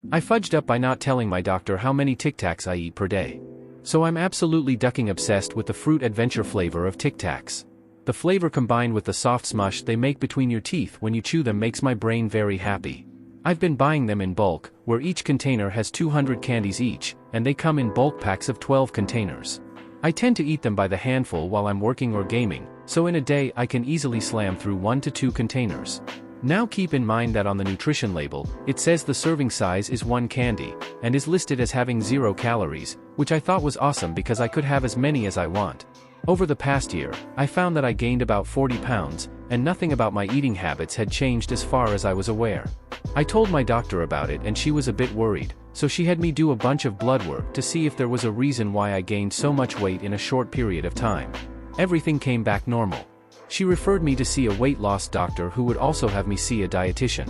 I fudged up by not telling my doctor how many Tic-Tacs I eat per day. So I'm absolutely ducking obsessed with the fruit adventure flavor of Tic-Tacs. The flavor combined with the soft smush they make between your teeth when you chew them makes my brain very happy. I've been buying them in bulk, where each container has 200 candies each, and they come in bulk packs of 12 containers. I tend to eat them by the handful while I'm working or gaming, so in a day I can easily slam through 1 to 2 containers. Now keep in mind that on the nutrition label, it says the serving size is 1 candy, and is listed as having 0 calories, which I thought was awesome because I could have as many as I want. Over the past year, I found that I gained about 40 pounds, and nothing about my eating habits had changed as far as I was aware. I told my doctor about it and she was a bit worried, so she had me do a bunch of blood work to see if there was a reason why I gained so much weight in a short period of time. Everything came back normal. She referred me to see a weight loss doctor who would also have me see a dietitian.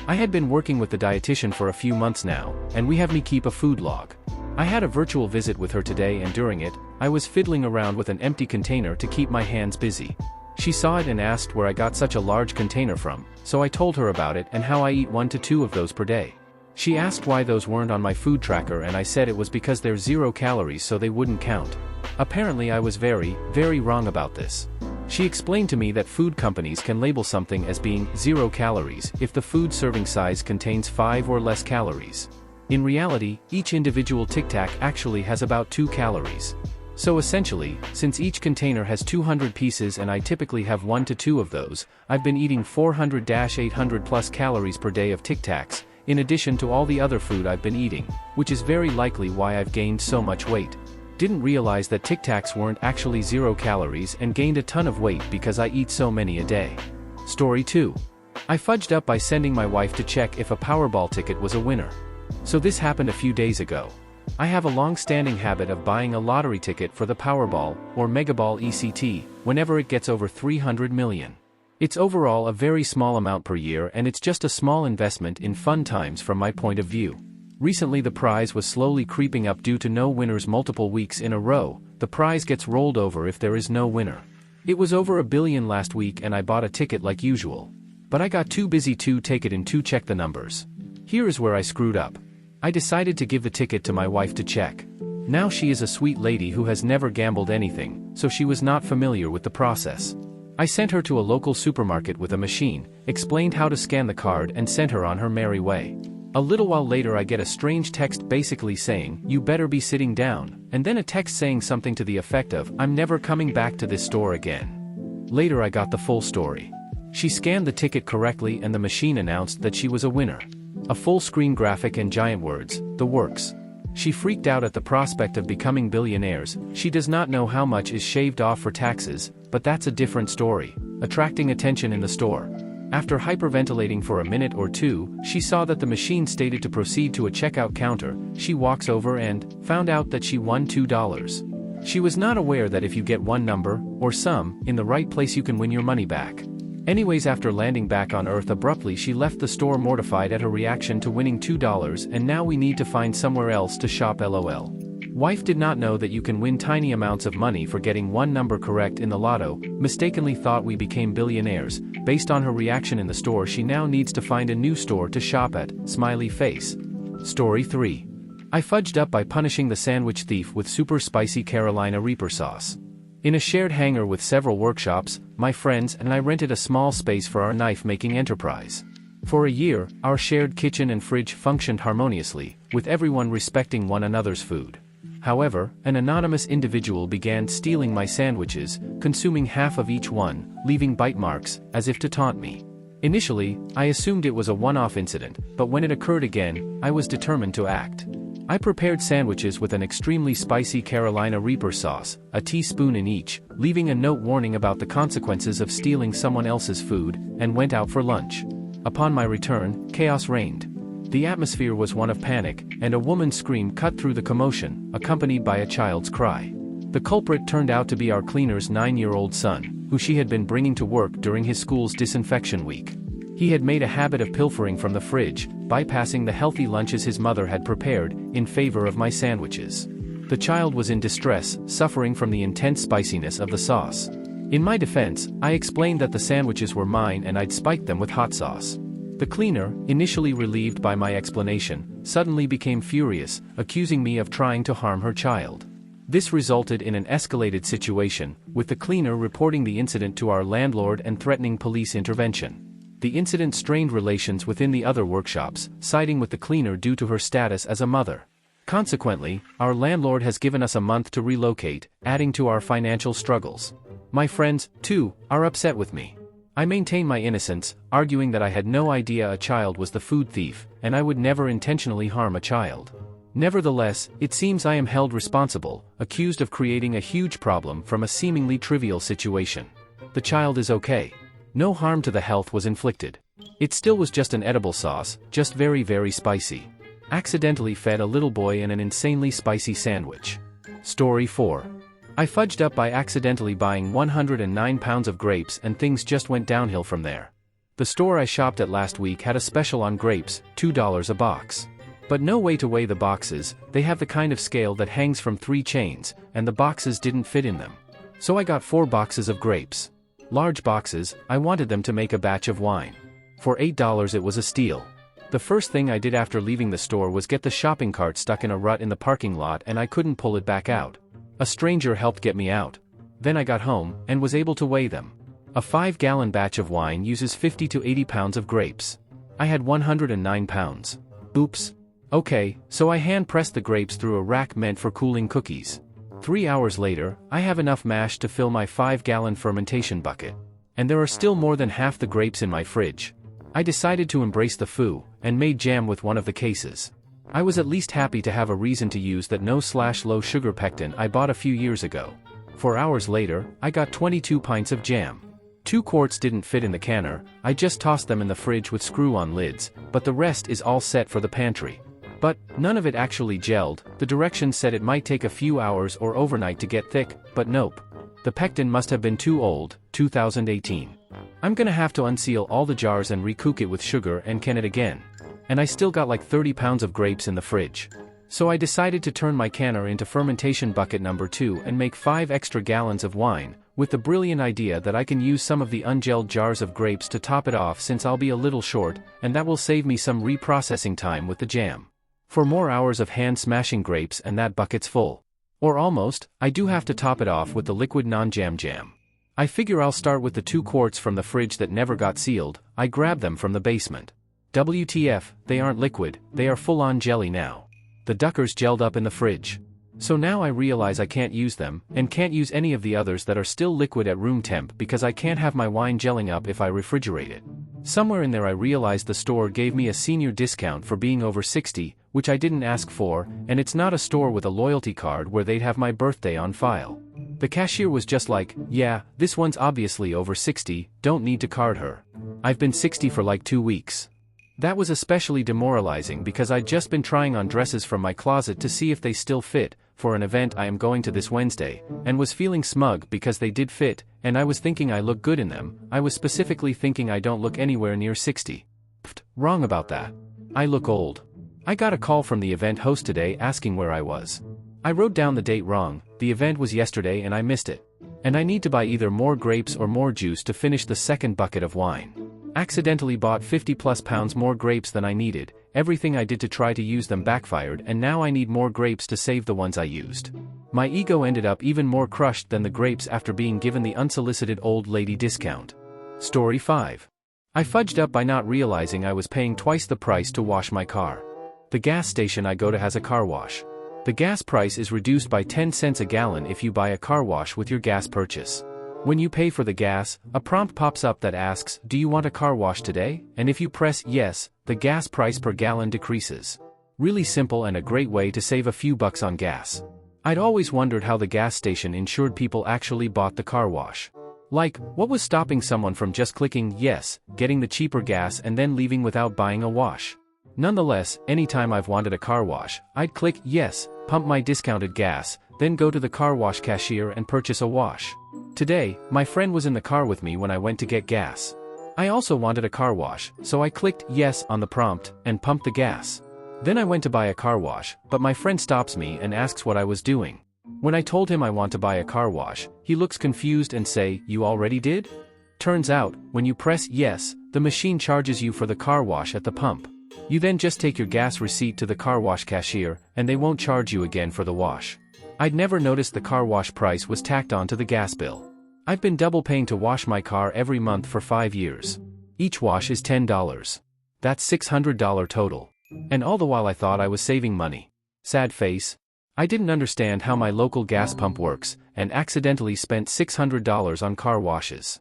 I had been working with the dietitian for a few months now, and we have me keep a food log. I had a virtual visit with her today and during it, I was fiddling around with an empty container to keep my hands busy. She saw it and asked where I got such a large container from, so I told her about it and how I eat 1 to 2 of those per day. She asked why those weren't on my food tracker and I said it was because they're 0 calories so they wouldn't count. Apparently I was very wrong about this. She explained to me that food companies can label something as being 0 calories if the food serving size contains 5 or less calories. In reality, each individual Tic-Tac actually has about 2 calories. So essentially, since each container has 200 pieces and I typically have 1 to 2 of those, I've been eating 400-800 plus calories per day of Tic-Tacs, in addition to all the other food I've been eating, which is very likely why I've gained so much weight. Didn't realize that Tic-Tacs weren't actually 0 calories and gained a ton of weight because I eat so many a day. Story 2. I fudged up by sending my wife to check if a Powerball ticket was a winner. So this happened a few days ago. I have a long-standing habit of buying a lottery ticket for the Powerball, or Megaball ECT, whenever it gets over 300 million. It's overall a very small amount per year and it's just a small investment in fun times from my point of view. Recently the prize was slowly creeping up due to no winners multiple weeks in a row. The prize gets rolled over if there is no winner. It was over $1 billion last week and I bought a ticket like usual. But I got too busy to take it and to check the numbers. Here is where I screwed up. I decided to give the ticket to my wife to check. Now she is a sweet lady who has never gambled anything, so she was not familiar with the process. I sent her to a local supermarket with a machine, explained how to scan the card and sent her on her merry way. A little while later I get a strange text basically saying, "You better be sitting down," and then a text saying something to the effect of, "I'm never coming back to this store again." Later I got the full story. She scanned the ticket correctly and the machine announced that she was a winner. A full-screen graphic and giant words, the works. She freaked out at the prospect of becoming billionaires. She does not know how much is shaved off for taxes, but that's a different story. Attracting attention in the store. After hyperventilating for a minute or two, she saw that the machine stated to proceed to a checkout counter. She walks over and found out that she won $2. She was not aware that if you get one number, or sum, in the right place you can win your money back. Anyways, after landing back on Earth abruptly, she left the store mortified at her reaction to winning $2, and now we need to find somewhere else to shop lol. Wife did not know that you can win tiny amounts of money for getting one number correct in the lotto, mistakenly thought we became billionaires. Based on her reaction in the store, she now needs to find a new store to shop at, smiley face. Story 3. I fudged up by punishing the sandwich thief with super spicy Carolina Reaper sauce. In a shared hangar with several workshops, my friends and I rented a small space for our knife-making enterprise. For a year, our shared kitchen and fridge functioned harmoniously, with everyone respecting one another's food. However, an anonymous individual began stealing my sandwiches, consuming half of each one, leaving bite marks, as if to taunt me. Initially, I assumed it was a one-off incident, but when it occurred again, I was determined to act. I prepared sandwiches with an extremely spicy Carolina Reaper sauce, a teaspoon in each, leaving a note warning about the consequences of stealing someone else's food, and went out for lunch. Upon my return, chaos reigned. The atmosphere was one of panic, and a woman's scream cut through the commotion, accompanied by a child's cry. The culprit turned out to be our cleaner's 9-year-old son, who she had been bringing to work during his school's disinfection week. He had made a habit of pilfering from the fridge, bypassing the healthy lunches his mother had prepared, in favor of my sandwiches. The child was in distress, suffering from the intense spiciness of the sauce. In my defense, I explained that the sandwiches were mine and I'd spiked them with hot sauce. The cleaner, initially relieved by my explanation, suddenly became furious, accusing me of trying to harm her child. This resulted in an escalated situation, with the cleaner reporting the incident to our landlord and threatening police intervention. The incident strained relations within the other workshops, siding with the cleaner due to her status as a mother. Consequently, our landlord has given us a month to relocate, adding to our financial struggles. My friends, too, are upset with me. I maintain my innocence, arguing that I had no idea a child was the food thief, and I would never intentionally harm a child. Nevertheless, it seems I am held responsible, accused of creating a huge problem from a seemingly trivial situation. The child is okay. No harm to the health was inflicted. It still was just an edible sauce, just very, very spicy. Accidentally fed a little boy in an insanely spicy sandwich. Story 4. I fudged up by accidentally buying 109 pounds of grapes and things just went downhill from there. The store I shopped at last week had a special on grapes, $2 a box. But no way to weigh the boxes, they have the kind of scale that hangs from 3 chains, and the boxes didn't fit in them. So I got 4 boxes of grapes. Large boxes, I wanted them to make a batch of wine. For $8 it was a steal. The first thing I did after leaving the store was get the shopping cart stuck in a rut in the parking lot and I couldn't pull it back out. A stranger helped get me out. Then I got home, and was able to weigh them. A 5-gallon batch of wine uses 50 to 80 pounds of grapes. I had 109 pounds. Oops. Okay, so I hand-pressed the grapes through a rack meant for cooling cookies. 3 hours later, I have enough mash to fill my 5-gallon fermentation bucket. And there are still more than half the grapes in my fridge. I decided to embrace the foo, and made jam with one of the cases. I was at least happy to have a reason to use that no/low sugar pectin I bought a few years ago. 4 hours later, I got 22 pints of jam. 2 quarts didn't fit in the canner, I just tossed them in the fridge with screw-on lids, but the rest is all set for the pantry. But, none of it actually gelled. The directions said it might take a few hours or overnight to get thick, but nope. The pectin must have been too old, 2018. I'm gonna have to unseal all the jars and recook it with sugar and can it again. And I still got like 30 pounds of grapes in the fridge. So I decided to turn my canner into fermentation bucket number 2 and make 5 extra gallons of wine, with the brilliant idea that I can use some of the ungelled jars of grapes to top it off since I'll be a little short, and that will save me some reprocessing time with the jam. 4 more hours of hand smashing grapes and that bucket's full. Or almost. I do have to top it off with the liquid non-jam jam. I figure I'll start with the 2 quarts from the fridge that never got sealed. I grabbed them from the basement. WTF, they aren't liquid, they are full-on jelly now. The Duckers gelled up in the fridge. So now I realize I can't use them, and can't use any of the others that are still liquid at room temp because I can't have my wine gelling up if I refrigerate it. Somewhere in there I realized the store gave me a senior discount for being over 60, which I didn't ask for, and it's not a store with a loyalty card where they'd have my birthday on file. The cashier was just like, yeah, this one's obviously over 60, don't need to card her. I've been 60 for like 2 weeks. That was especially demoralizing because I'd just been trying on dresses from my closet to see if they still fit, for an event I am going to this Wednesday, and was feeling smug because they did fit, and I was thinking I look good in them. I was specifically thinking I don't look anywhere near 60. Pfft, wrong about that. I look old. I got a call from the event host today asking where I was. I wrote down the date wrong, the event was yesterday and I missed it. And I need to buy either more grapes or more juice to finish the second bucket of wine. Accidentally bought 50+ pounds more grapes than I needed, everything I did to try to use them backfired and now I need more grapes to save the ones I used. My ego ended up even more crushed than the grapes after being given the unsolicited old lady discount. Story 5. I fudged up by not realizing I was paying twice the price to wash my car. The gas station I go to has a car wash. The gas price is reduced by 10 cents a gallon if you buy a car wash with your gas purchase. When you pay for the gas, a prompt pops up that asks, "Do you want a car wash today?" And if you press yes, the gas price per gallon decreases. Really simple and a great way to save a few bucks on gas. I'd always wondered how the gas station ensured people actually bought the car wash. Like, what was stopping someone from just clicking yes, getting the cheaper gas and then leaving without buying a wash? Nonetheless, anytime I've wanted a car wash, I'd click yes, pump my discounted gas, then go to the car wash cashier and purchase a wash. Today, my friend was in the car with me when I went to get gas. I also wanted a car wash, so I clicked yes on the prompt and pumped the gas. Then I went to buy a car wash, but my friend stops me and asks what I was doing. When I told him I want to buy a car wash, he looks confused and say, "You already did?" Turns out, when you press yes, the machine charges you for the car wash at the pump. You then just take your gas receipt to the car wash cashier, and they won't charge you again for the wash. I'd never noticed the car wash price was tacked on to the gas bill. I've been double paying to wash my car every month for 5 years. Each wash is $10. That's $600 total. And all the while I thought I was saving money. Sad face. I didn't understand how my local gas pump works, and accidentally spent $600 on car washes.